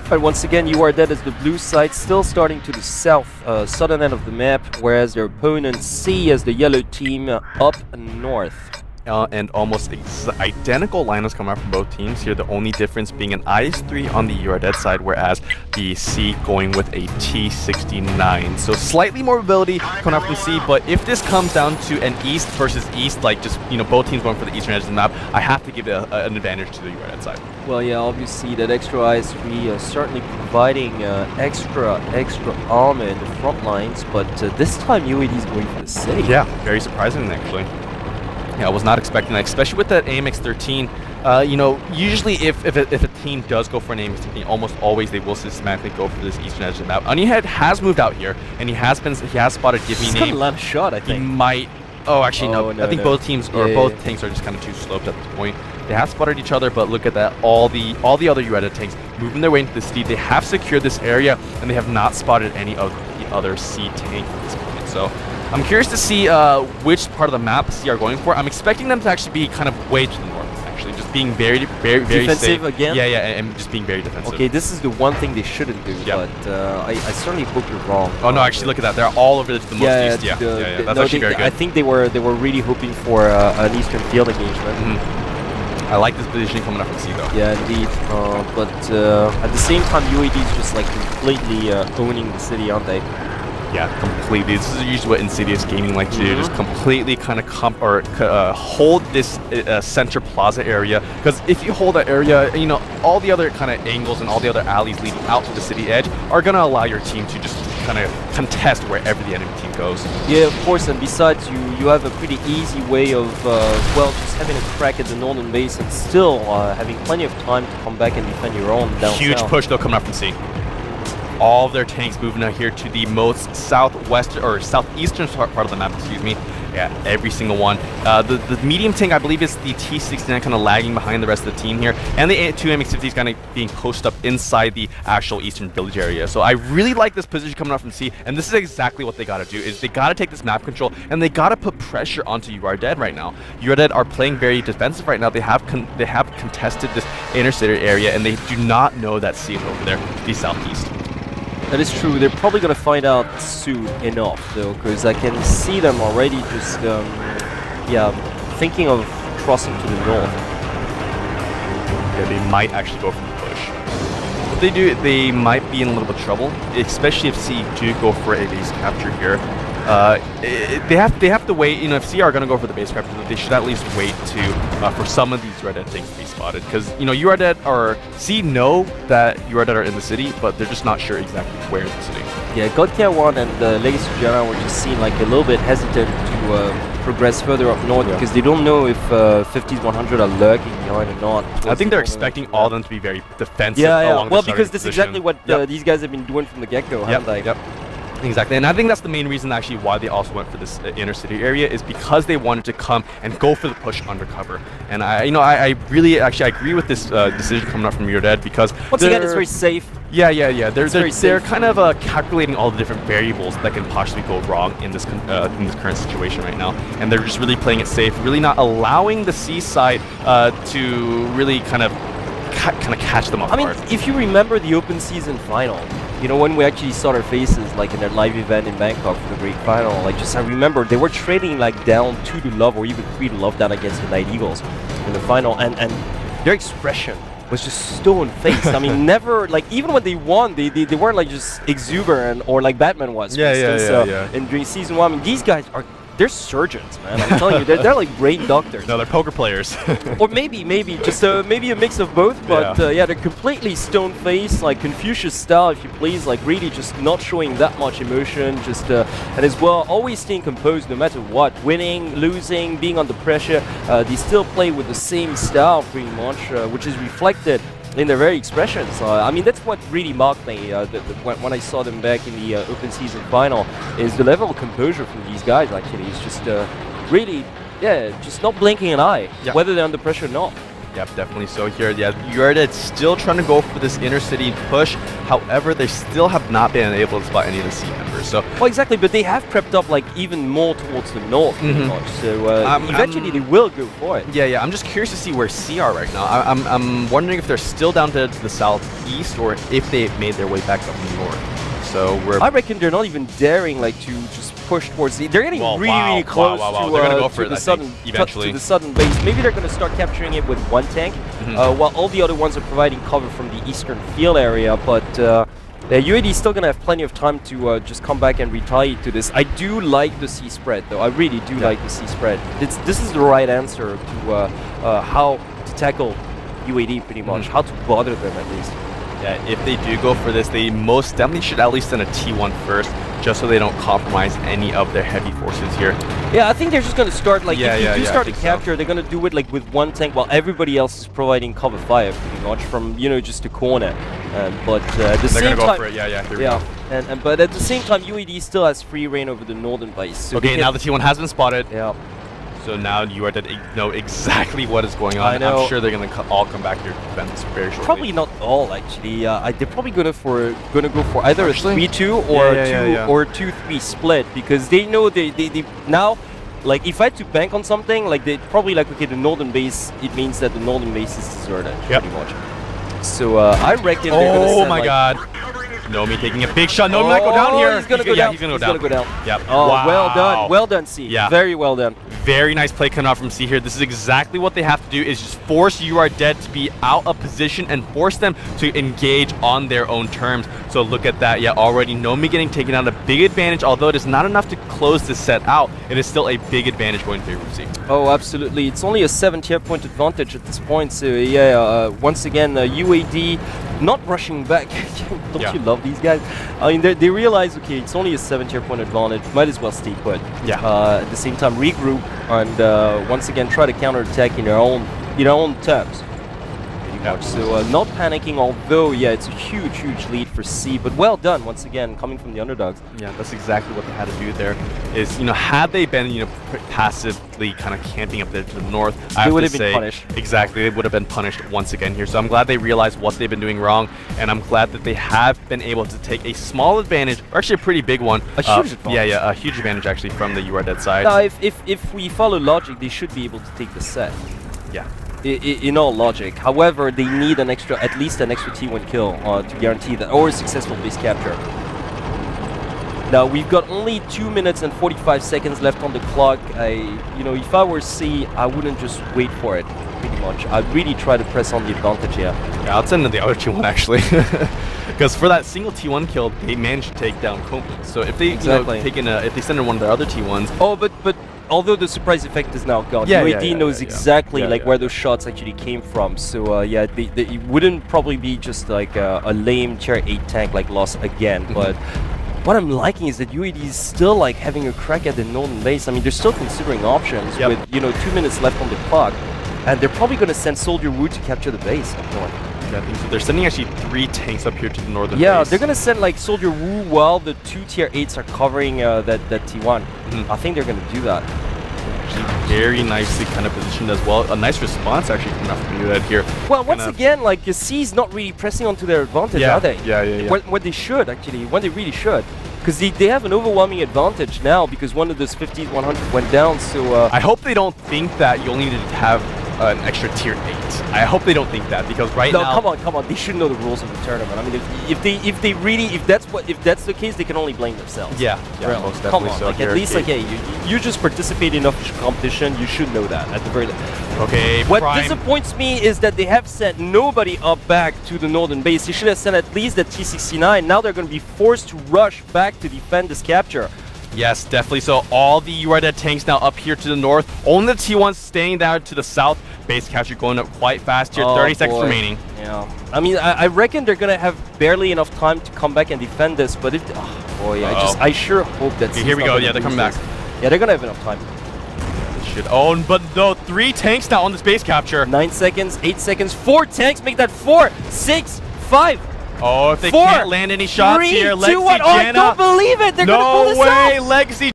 But once again, you are dead as the blue side, still starting to the south, southern end of the map, whereas their opponent C as the yellow team up north. And almost identical lineups coming out from both teams here. The only difference being an IS-3 on the You Are Dead side, whereas the C going with a T-69. So slightly more mobility coming out from C, but if this comes down to an East versus East, like just, you know, both teams going for the eastern edge of the map, I have to give it an advantage to the You Are Dead side. Well, yeah, obviously that extra IS-3 certainly providing extra armor in the front lines, but this time UAD is going for the city. Yeah, very surprising actually. Yeah, I was not expecting that, especially with that AMX-13. You know, usually if a team does go for an AMX-13, almost always they will systematically go for this eastern edge of the map. Onihead has moved out here, and he has spotted Give Me Name. He's got a lot of shot, I think. He might. Oh, actually no. I think both teams or both tanks are just kind of too sloped at this point. They have spotted each other, but look at that. All the other UAD tanks moving their way into the city. They have secured this area, and they have not spotted any of the other C tank at this point. So I'm curious to see which part of the map C are going for. I'm expecting them to actually be kind of way to the north, actually. Just being very defensive safe. Again? Yeah, and just being very defensive. Okay, this is the one thing they shouldn't do, but I certainly hope you're wrong. Oh, no, actually, look at that. They're all over to the most east. Yeah, that's actually very good. I think they were really hoping for an eastern field engagement. I like this positioning coming up from C, though. Yeah, indeed. But at the same time, UAD is just like completely owning the city, aren't they? Yeah, completely. This is usually what Insidious Gaming like to do, just completely kind of hold this center plaza area. Because if you hold that area, you know, all the other kind of angles and all the other alleys leading out to the city edge are going to allow your team to just kind of contest wherever the enemy team goes. Yeah, of course, and besides, you have a pretty easy way of, well, just having a crack at the northern base and still having plenty of time to come back and defend your own down Huge south. push, though, coming up from C. All of their tanks moving out here to the most southwestern or southeastern part of the map, excuse me. Yeah, every single one. The medium tank, I believe, is the T-69 kind of lagging behind the rest of the team here. And the two MX-50s kind of being posted up inside the actual eastern village area. So I really like this position coming out from C. And this is exactly what they got to do, is they got to take this map control and they got to put pressure onto You Are Dead right now. You Are Dead are playing very defensive right now. They have contested this inner city area, and they do not know that C is over there to the southeast. That is true. They're probably going to find out soon enough, though, because I can see them already just, yeah, thinking of crossing to the north. Yeah, they might actually go for the push. If they do, they might be in a little bit of trouble, especially if C do go for a base capture here. They have to wait. You know, if C are going to go for the base capture, they should at least wait for some of these Red Dead things to be spotted. Because, you know, You Are Dead or C know that You Are Dead are in the city, but they're just not sure exactly where in the city. Yeah, Godkia 1 and Legacy Gianna were just seen like a little bit hesitant to progress further up north because they don't know if 50s 100 are lurking behind or not. I think they're expecting all of them to be very defensive. Well, because that's exactly what these guys have been doing from the get-go, haven't they? Yep. Exactly, and I think that's the main reason actually why they also went for this inner city area, is because they wanted to come and go for the push undercover. And I really actually agree with this decision coming up from You Are Dead, because once again it's very safe. Yeah. They're kind of calculating all the different variables that can possibly go wrong in this current situation right now, and they're just really playing it safe, really not allowing the C side to really kind of catch them off guard. I mean, if you remember the open season final, you know, when we actually saw their faces, like in their live event in Bangkok for the Great Final, like I remember they were trading like down 2 to love or even 3 to love down against the Night Eagles in the final, and their expression was just stone-faced. I mean, never, like, even when they won, they weren't like just exuberant or like Batman was, for instance. And during season 1, I mean, these guys they're surgeons, man. I'm telling you, they're like brain doctors. No, they're poker players. Or maybe just maybe a mix of both. But yeah, they're completely stone-faced, like Confucius style, if you please. Like really, just not showing that much emotion. Just and as well, always staying composed no matter what. Winning, losing, being under pressure. They still play with the same style pretty much, which is reflected in their very expressions. I mean, that's what really marked me when I saw them back in the open season final, is the level of composure from these guys. Actually, it's just really, just not blinking an eye, whether they're under pressure or not. Yep, definitely so here. Yeah, You Are Dead still trying to go for this inner city push. However, they still have not been able to spot any of the C members. first. So well, exactly, but they have crept up like even more towards the north, pretty much. So eventually they will go for it. Yeah. I'm just curious to see where C are right now. I'm wondering if they're still down to the southeast or if they've made their way back up north. So I reckon they're not even daring like to just push towards the. They're getting really close to, they're gonna go for the it, southern eventually. to the southern base. Maybe they're gonna start capturing it with one tank, while all the other ones are providing cover from the eastern field area. But UAD is still gonna have plenty of time to just come back and retaliate to this. I do like the C spread, though. I really do like the C spread. This is the right answer to how to tackle UAD, pretty much. How to bother them, at least. Yeah, if they do go for this, they most definitely should at least send a T1 first, just so they don't compromise any of their heavy forces here. Yeah, I think they're just going to start, like, if you do start to capture, they're going to do it, like, with one tank while everybody else is providing cover fire, pretty much, from, you know, just a corner. But at the same time... They're going to go for it, here we go. But at the same time, UAD still has free reign over the northern base. So okay, now the T1 has been spotted. Yeah. So now you are to know exactly what is going on. I know. I'm sure they're going to all come back here to defend this very shortly. Probably not all, actually. They're probably going to go for either a 3-2 or a 2-3 split, because they know they now, like, if I had to bank on something, like, they probably like, okay, the northern base, it means that the northern base is deserted, pretty much. So I reckon they're going to send, my God. Nomi taking a big shot. Nomi might go down here. He's going to go down. He's going to go down. Yep. Oh, wow. well done. Well done, C. Yeah. Very well done. Very nice play coming out from C here. This is exactly what they have to do, is just force You Are Dead to be out of position and force them to engage on their own terms. So look at that. Yeah, already Nomi getting taken out, a big advantage. Although it is not enough to close this set out, it is still a big advantage going through C. Oh, absolutely. It's only a 7 tier point advantage at this point. So yeah, once again, UAD not rushing back. Don't you love these guys? I mean, they realize, okay, it's only a 7 tier point advantage. Might as well stay put. Yeah. At the same time, regroup and once again try to counterattack in their own terms. So not panicking, although it's a huge lead for C, but well done once again coming from the underdogs. Yeah, that's exactly what they had to do there. Is, had they been passively kind of camping up there to the north, they would have been punished. Exactly, they would have been punished once again here. So I'm glad they realized what they've been doing wrong, and I'm glad that they have been able to take a small advantage, or actually a pretty big one. A huge advantage. Yeah, a huge advantage actually from the You Are Dead side. Now, if we follow logic, they should be able to take the set. Yeah. In all logic. However, they need at least an extra T1 kill to guarantee that, or a successful base capture. Now we've got only 2 minutes and 45 seconds left on the clock. If I were C, I wouldn't just wait for it. Pretty much, I'd really try to press on the advantage here. Yeah, I'll send in the other T1 actually, because for that single T1 kill, they managed to take down Komi. So if they if they send in one of their other T1s. Oh, but although the surprise effect is now gone, UAD knows exactly where those shots actually came from. So it wouldn't probably be just like a lame tier 8 tank like lost again. But what I'm liking is that UAD is still like having a crack at the northern base. I mean, they're still considering options with 2 minutes left on the clock, and they're probably going to send Soldier Wu to capture the base. Yeah, I think so. They're sending actually 3 tanks up here to the northern base. Yeah, they're going to send like Soldier Wu while the 2 tier 8s are covering that T1. I think they're going to do that. Actually very nicely kind of positioned as well. A nice response actually coming out from UAD here. Well, once again, like C's not really pressing onto their advantage, are they? Yeah. What they should actually, when they really should. Because they have an overwhelming advantage now because one of those 50s 100 went down. So I hope they don't think that you'll need to have an extra tier 8. I hope they don't think that, because now... No, come on. They should know the rules of the tournament. I mean, if that's the case, they can only blame themselves. Yeah, most definitely. Come on, so like at least you just participate enough in competition. You should know that at the very least. Okay. What disappoints me is that they have sent nobody up back to the northern base. They should have sent at least the T69. Now they're going to be forced to rush back to defend this capture. Yes, definitely. So all the You Are Dead tanks now up here to the north. Only the T1s staying down to the south. Base capture going up quite fast here. 30 seconds remaining. Yeah. I mean, I reckon they're going to have barely enough time to come back and defend this. But if... Oh, boy. I sure hope that... Okay, here we go. Yeah, they're coming back. Yeah, they're going to have enough time. They should own. But no, 3 tanks now on this base capture. 9 seconds, 8 seconds, 4 tanks. Make that 4, 6, 5... Oh, if they can't land any shots 3, here, 2, 1. Oh, I don't believe it! They're going to pull this out! No way! Legacy